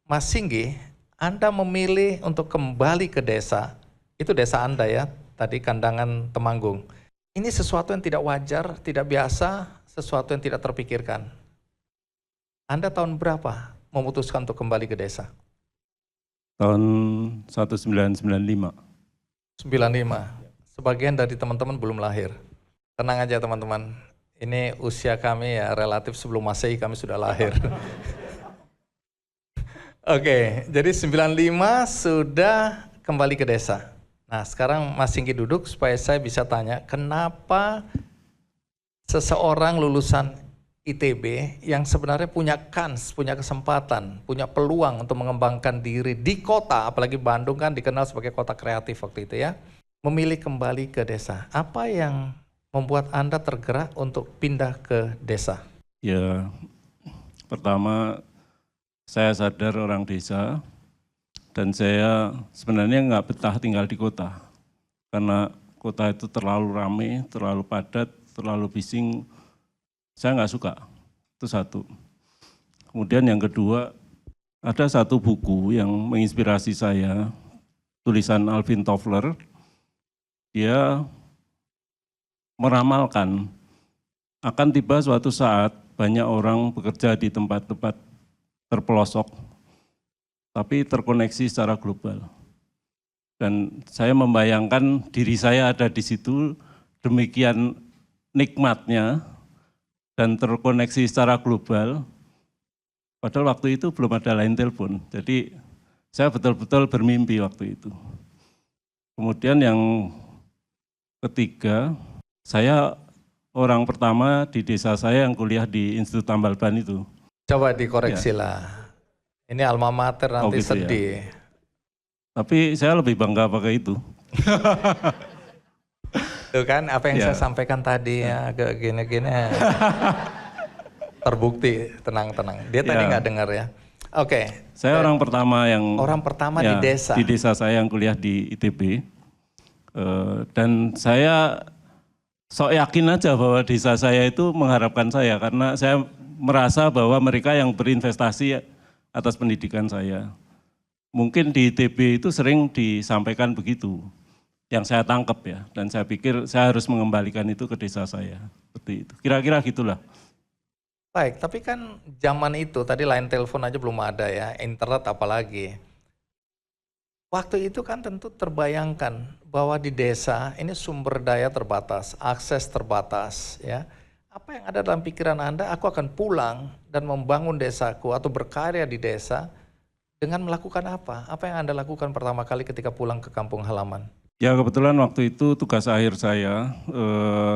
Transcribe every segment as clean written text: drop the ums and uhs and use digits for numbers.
Mas Singgi, Anda memilih untuk kembali ke desa, itu desa Anda ya, tadi Kandangan Temanggung. Ini sesuatu yang tidak wajar, tidak biasa, sesuatu yang tidak terpikirkan. Anda tahun berapa memutuskan untuk kembali ke desa? Tahun 1995. 95. Sebagian dari teman-teman belum lahir. Tenang aja teman-teman, ini usia kami ya relatif sebelum Masehi kami sudah lahir. Oke, jadi 95 sudah kembali ke desa. Nah sekarang Mas Singgi duduk supaya saya bisa tanya, kenapa seseorang lulusan ITB yang sebenarnya punya kans, punya kesempatan, punya peluang untuk mengembangkan diri di kota, apalagi Bandung kan dikenal sebagai kota kreatif waktu itu ya, memilih kembali ke desa. Apa yang membuat Anda tergerak untuk pindah ke desa? Ya, pertama saya sadar orang desa dan saya sebenarnya nggak betah tinggal di kota. Karena kota itu terlalu ramai, terlalu padat, terlalu bising. Saya nggak suka, itu satu. Kemudian yang kedua, ada satu buku yang menginspirasi saya, tulisan Alvin Toffler. Dia meramalkan akan tiba suatu saat banyak orang bekerja di tempat-tempat terpelosok, tapi terkoneksi secara global. Dan saya membayangkan diri saya ada di situ, demikian nikmatnya, dan terkoneksi secara global, padahal waktu itu belum ada line telepon. Jadi saya betul-betul bermimpi waktu itu. Kemudian yang ketiga, saya orang pertama di desa saya yang kuliah di Institut Tambal Ban itu. Coba dikoreksi lah. Ini alma mater nanti gitu sedih. ya. Tapi saya lebih bangga pakai itu. Tuh kan apa yang saya sampaikan tadi ya, ke gini-gini. Terbukti, tenang-tenang. Dia tadi nggak dengar ya. Oke. Saya orang pertama yang di desa. Di desa saya yang kuliah di ITB. Dan saya sok yakin aja bahwa desa saya itu mengharapkan saya karena saya merasa bahwa mereka yang berinvestasi atas pendidikan saya. Mungkin di ITB itu sering disampaikan begitu, yang saya tangkap ya, dan saya pikir saya harus mengembalikan itu ke desa saya, seperti itu. Kira-kira gitulah. Baik, tapi kan zaman itu tadi line telepon aja belum ada ya, internet apalagi. Waktu itu kan tentu terbayangkan bahwa di desa ini sumber daya terbatas, akses terbatas ya. Apa yang ada dalam pikiran Anda, aku akan pulang dan membangun desaku atau berkarya di desa dengan melakukan apa? Apa yang Anda lakukan pertama kali ketika pulang ke kampung halaman? Ya kebetulan waktu itu tugas akhir saya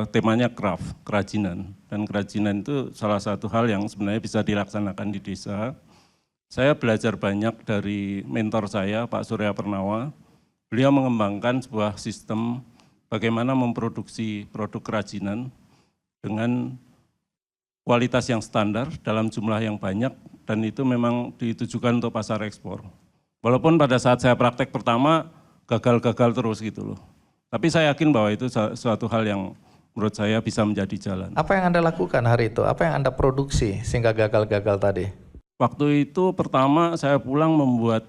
temanya craft, kerajinan. Dan kerajinan itu salah satu hal yang sebenarnya bisa dilaksanakan di desa. Saya belajar banyak dari mentor saya, Pak Surya Pernawa. Beliau mengembangkan sebuah sistem bagaimana memproduksi produk kerajinan dengan kualitas yang standar dalam jumlah yang banyak dan itu memang ditujukan untuk pasar ekspor. Walaupun pada saat saya praktek pertama gagal-gagal terus gitu loh. Tapi saya yakin bahwa itu suatu hal yang menurut saya bisa menjadi jalan. Apa yang Anda lakukan hari itu? Apa yang Anda produksi sehingga gagal-gagal tadi? Waktu itu pertama saya pulang membuat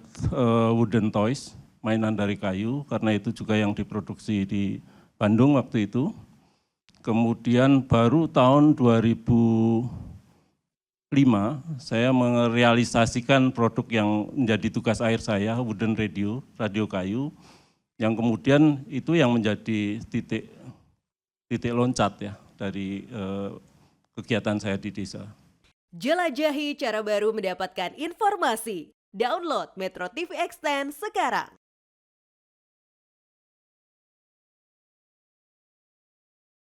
wooden toys, mainan dari kayu, karena itu juga yang diproduksi di Bandung waktu itu. Kemudian baru tahun 2005 saya merealisasikan produk yang menjadi tugas akhir saya, wooden radio, radio kayu, yang kemudian itu yang menjadi titik loncat ya dari kegiatan saya di desa. Jelajahi cara baru mendapatkan informasi. Download Metro TV Extend sekarang.